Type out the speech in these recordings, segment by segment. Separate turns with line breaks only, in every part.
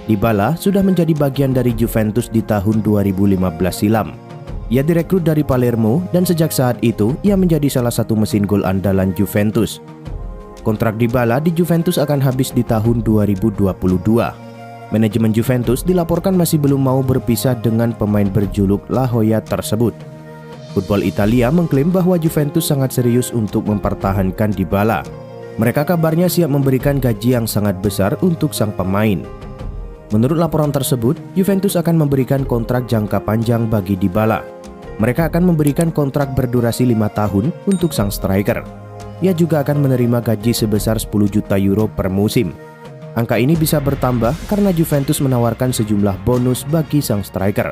Dybala sudah menjadi bagian dari Juventus di tahun 2015 silam. Ia direkrut dari Palermo dan sejak saat itu ia menjadi salah satu mesin gol andalan Juventus. Kontrak Dybala di Juventus akan habis di tahun 2022. Manajemen Juventus dilaporkan masih belum mau berpisah dengan pemain berjuluk La Joya tersebut. Football Italia mengklaim bahwa Juventus sangat serius untuk mempertahankan Dybala. Mereka kabarnya siap memberikan gaji yang sangat besar untuk sang pemain. Menurut laporan tersebut, Juventus akan memberikan kontrak jangka panjang bagi Dybala. Mereka akan memberikan kontrak berdurasi 5 tahun untuk sang striker. Ia juga akan menerima gaji sebesar 10 juta euro per musim. Angka ini bisa bertambah karena Juventus menawarkan sejumlah bonus bagi sang striker.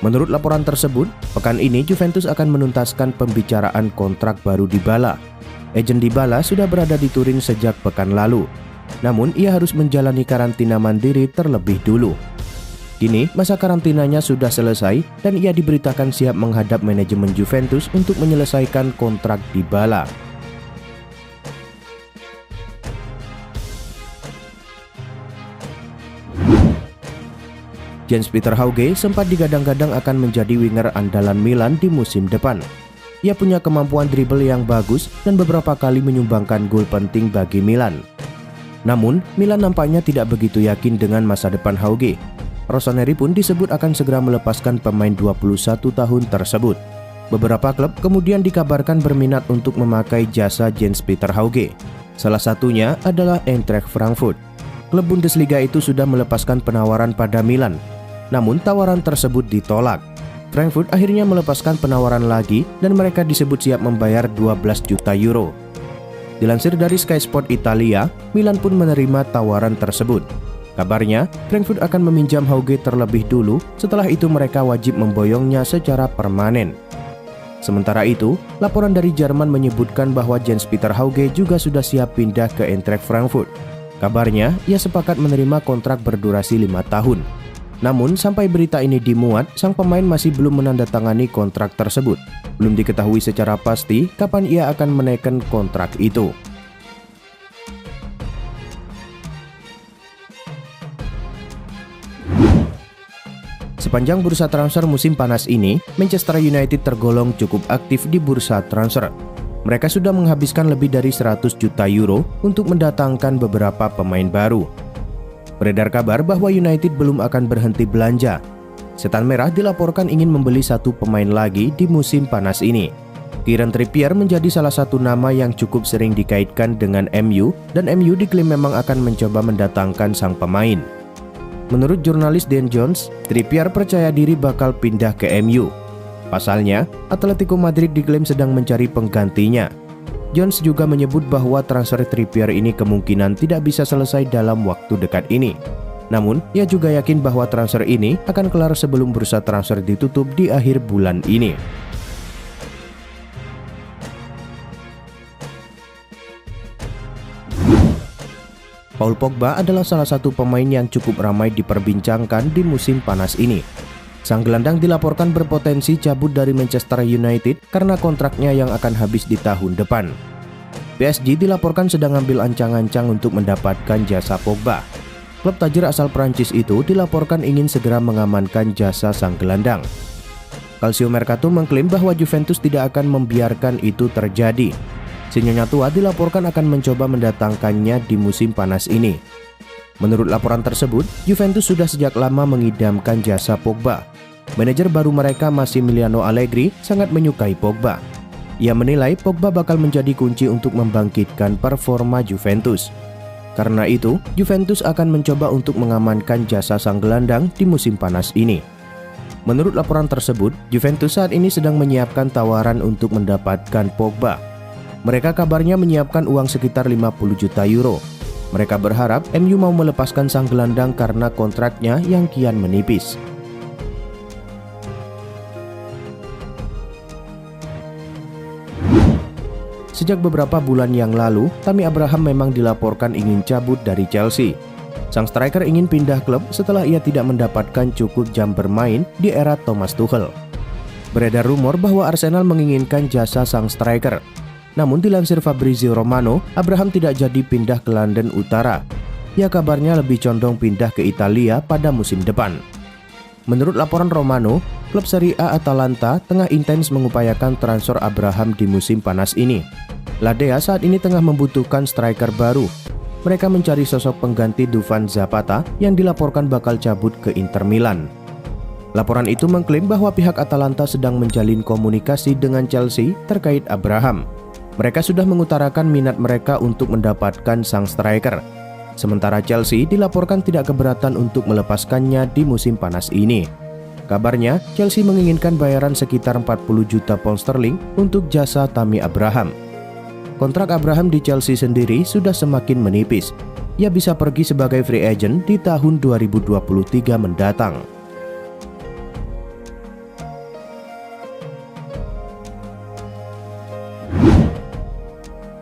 Menurut laporan tersebut, pekan ini Juventus akan menuntaskan pembicaraan kontrak baru Dybala. Agen Dybala sudah berada di Turin sejak pekan lalu. Namun ia harus menjalani karantina mandiri terlebih dulu. Kini masa karantinanya sudah selesai dan ia diberitakan siap menghadap manajemen Juventus untuk menyelesaikan kontrak Dybala. Jens-Peter Hauge sempat digadang-gadang akan menjadi winger andalan Milan di musim depan. Ia punya kemampuan dribble yang bagus dan beberapa kali menyumbangkan gol penting bagi Milan. Namun, Milan nampaknya tidak begitu yakin dengan masa depan Hauge. Rossoneri pun disebut akan segera melepaskan pemain 21 tahun tersebut. Beberapa klub kemudian dikabarkan berminat untuk memakai jasa Jens-Peter Hauge. Salah satunya adalah Eintracht Frankfurt. Klub Bundesliga itu sudah melepaskan penawaran pada Milan. Namun tawaran tersebut ditolak. Frankfurt akhirnya melepaskan penawaran lagi dan mereka disebut siap membayar 12 juta euro. Dilansir dari Sky Sport Italia, Milan pun menerima tawaran tersebut. Kabarnya, Frankfurt akan meminjam Hauge terlebih dulu, setelah itu mereka wajib memboyongnya secara permanen. Sementara itu, laporan dari Jerman menyebutkan bahwa Jens-Peter Hauge juga sudah siap pindah ke Eintracht Frankfurt. Kabarnya, ia sepakat menerima kontrak berdurasi 5 tahun. Namun, sampai berita ini dimuat, sang pemain masih belum menandatangani kontrak tersebut. Belum diketahui secara pasti kapan ia akan menaikkan kontrak itu. Sepanjang bursa transfer musim panas ini, Manchester United tergolong cukup aktif di bursa transfer. Mereka sudah menghabiskan lebih dari 100 juta euro untuk mendatangkan beberapa pemain baru. Beredar kabar bahwa United belum akan berhenti belanja. Setan Merah dilaporkan ingin membeli satu pemain lagi di musim panas ini. Kieran Trippier menjadi salah satu nama yang cukup sering dikaitkan dengan MU dan MU diklaim memang akan mencoba mendatangkan sang pemain. Menurut jurnalis Dan Jones, Trippier percaya diri bakal pindah ke MU. Pasalnya, Atletico Madrid diklaim sedang mencari penggantinya. Jones juga menyebut bahwa transfer Trippier ini kemungkinan tidak bisa selesai dalam waktu dekat ini. Namun, ia juga yakin bahwa transfer ini akan kelar sebelum bursa transfer ditutup di akhir bulan ini. Paul Pogba adalah salah satu pemain yang cukup ramai diperbincangkan di musim panas ini. Sang gelandang dilaporkan berpotensi cabut dari Manchester United karena kontraknya yang akan habis di tahun depan. PSG dilaporkan sedang ambil ancang-ancang untuk mendapatkan jasa Pogba. Klub tajir asal Prancis itu dilaporkan ingin segera mengamankan jasa sang gelandang. Calcio Mercato mengklaim bahwa Juventus tidak akan membiarkan itu terjadi. Si Nyonya Tua dilaporkan akan mencoba mendatangkannya di musim panas ini. Menurut laporan tersebut, Juventus sudah sejak lama mengidamkan jasa Pogba. Manajer baru mereka Massimiliano Allegri sangat menyukai Pogba. Ia menilai Pogba bakal menjadi kunci untuk membangkitkan performa Juventus. Karena itu, Juventus akan mencoba untuk mengamankan jasa sang gelandang di musim panas ini. Menurut laporan tersebut, Juventus saat ini sedang menyiapkan tawaran untuk mendapatkan Pogba. Mereka kabarnya menyiapkan uang sekitar 50 juta euro. Mereka berharap MU mau melepaskan sang gelandang karena kontraknya yang kian menipis. Sejak beberapa bulan yang lalu, Tammy Abraham memang dilaporkan ingin cabut dari Chelsea. Sang striker ingin pindah klub setelah ia tidak mendapatkan cukup jam bermain di era Thomas Tuchel. Beredar rumor bahwa Arsenal menginginkan jasa sang striker. Namun dilansir Fabrizio Romano, Abraham tidak jadi pindah ke London Utara. ia kabarnya lebih condong pindah ke Italia pada musim depan. Menurut laporan Romano, klub Serie A Atalanta tengah intens mengupayakan transfer Abraham di musim panas ini. La Dea saat ini tengah membutuhkan striker baru. Mereka mencari sosok pengganti Dufan Zapata yang dilaporkan bakal cabut ke Inter Milan. Laporan itu mengklaim bahwa pihak Atalanta sedang menjalin komunikasi dengan Chelsea terkait Abraham. Mereka sudah mengutarakan minat mereka untuk mendapatkan sang striker. Sementara Chelsea dilaporkan tidak keberatan untuk melepaskannya di musim panas ini. Kabarnya, Chelsea menginginkan bayaran sekitar 40 juta pound sterling untuk jasa Tammy Abraham. Kontrak Abraham di Chelsea sendiri sudah semakin menipis. Ia bisa pergi sebagai free agent di tahun 2023 mendatang.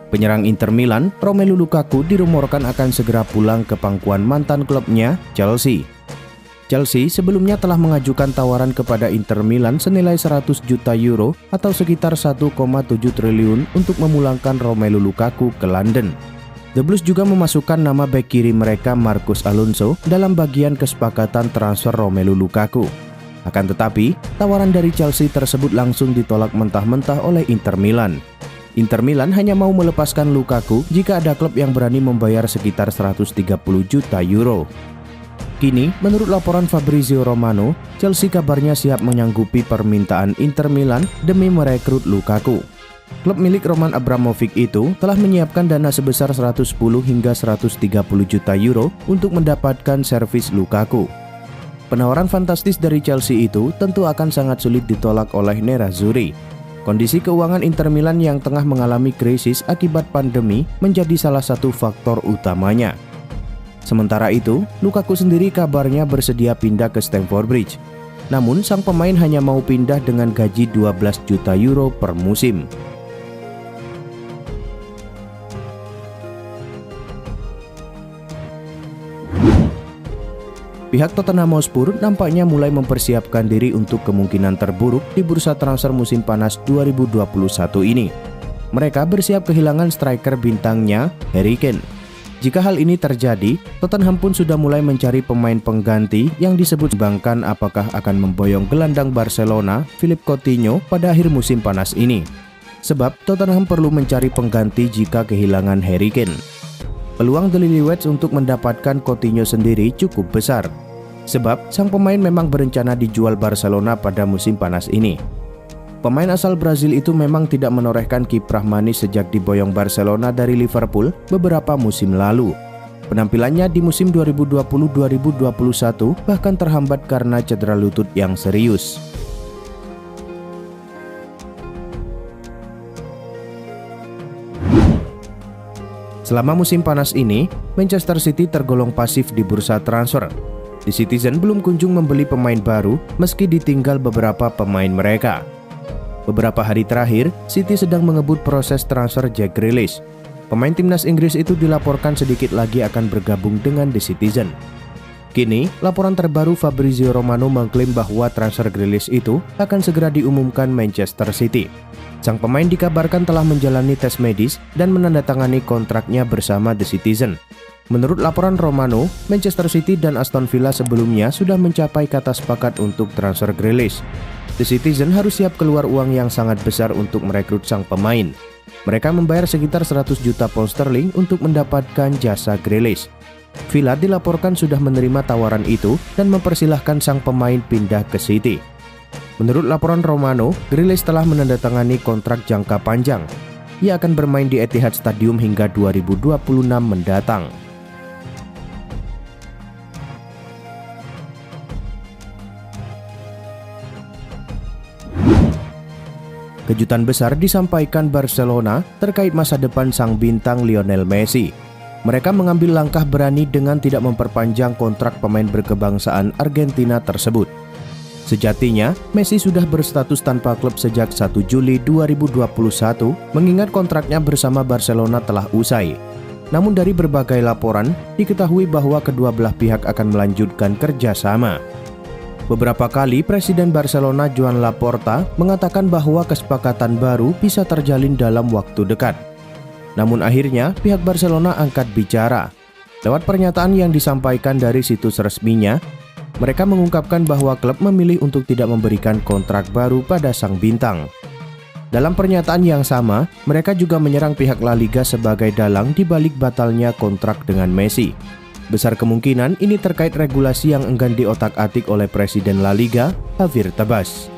Penyerang Inter Milan, Romelu Lukaku dirumorkan akan segera pulang ke pangkuan mantan klubnya, Chelsea. Chelsea sebelumnya telah mengajukan tawaran kepada Inter Milan senilai 100 juta euro atau sekitar 1,7 triliun untuk memulangkan Romelu Lukaku ke London. The Blues juga memasukkan nama bek kiri mereka Marcos Alonso dalam bagian kesepakatan transfer Romelu Lukaku. Akan tetapi, tawaran dari Chelsea tersebut langsung ditolak mentah-mentah oleh Inter Milan. Inter Milan hanya mau melepaskan Lukaku jika ada klub yang berani membayar sekitar 130 juta euro. Kini, menurut laporan Fabrizio Romano, Chelsea kabarnya siap menyanggupi permintaan Inter Milan demi merekrut Lukaku. Klub milik Roman Abramovich itu telah menyiapkan dana sebesar 110 hingga 130 juta euro untuk mendapatkan servis Lukaku. Penawaran fantastis dari Chelsea itu tentu akan sangat sulit ditolak oleh Nerazzurri. Kondisi keuangan Inter Milan yang tengah mengalami krisis akibat pandemi menjadi salah satu faktor utamanya. Sementara itu, Lukaku sendiri kabarnya bersedia pindah ke Stamford Bridge. Namun, sang pemain hanya mau pindah dengan gaji 12 juta euro per musim. Pihak Tottenham Hotspur nampaknya mulai mempersiapkan diri untuk kemungkinan terburuk di bursa transfer musim panas 2021 ini. Mereka bersiap kehilangan striker bintangnya, Harry Kane. Jika hal ini terjadi, Tottenham pun sudah mulai mencari pemain pengganti yang disebut bahkan apakah akan memboyong gelandang Barcelona, Philippe Coutinho pada akhir musim panas ini. Sebab Tottenham perlu mencari pengganti jika kehilangan Harry Kane. Peluang The Lilywhits untuk mendapatkan Coutinho sendiri cukup besar, sebab sang pemain memang berencana dijual Barcelona pada musim panas ini. Pemain asal Brazil itu memang tidak menorehkan kiprah manis sejak diboyong Barcelona dari Liverpool beberapa musim lalu. Penampilannya di musim 2020-2021 bahkan terhambat karena cedera lutut yang serius. Selama musim panas ini, Manchester City tergolong pasif di bursa transfer. The Citizen belum kunjung membeli pemain baru meski ditinggal beberapa pemain mereka. Beberapa hari terakhir, City sedang mengebut proses transfer Jack Grealish. Pemain timnas Inggris itu dilaporkan sedikit lagi akan bergabung dengan The Citizen. Kini, laporan terbaru Fabrizio Romano mengklaim bahwa transfer Grealish itu akan segera diumumkan Manchester City. Sang pemain dikabarkan telah menjalani tes medis dan menandatangani kontraknya bersama The Citizen. Menurut laporan Romano, Manchester City dan Aston Villa sebelumnya sudah mencapai kata sepakat untuk transfer Grealish. The Citizen harus siap keluar uang yang sangat besar untuk merekrut sang pemain. Mereka membayar sekitar 100 juta pound sterling untuk mendapatkan jasa Grealish. Villa dilaporkan sudah menerima tawaran itu dan mempersilahkan sang pemain pindah ke City. Menurut laporan Romano, Grealish telah menandatangani kontrak jangka panjang. Ia akan bermain di Etihad Stadium hingga 2026 mendatang. Kejutan besar disampaikan Barcelona terkait masa depan sang bintang Lionel Messi. Mereka mengambil langkah berani dengan tidak memperpanjang kontrak pemain berkebangsaan Argentina tersebut. Sejatinya, Messi sudah berstatus tanpa klub sejak 1 Juli 2021, mengingat kontraknya bersama Barcelona telah usai. Namun dari berbagai laporan, diketahui bahwa kedua belah pihak akan melanjutkan kerjasama. Beberapa kali Presiden Barcelona Joan Laporta mengatakan bahwa kesepakatan baru bisa terjalin dalam waktu dekat. Namun akhirnya pihak Barcelona angkat bicara. Lewat pernyataan yang disampaikan dari situs resminya, mereka mengungkapkan bahwa klub memilih untuk tidak memberikan kontrak baru pada sang bintang. Dalam pernyataan yang sama, mereka juga menyerang pihak La Liga sebagai dalang di balik batalnya kontrak dengan Messi. Besar kemungkinan ini terkait regulasi yang enggan diotak-atik oleh Presiden La Liga, Javier Tebas.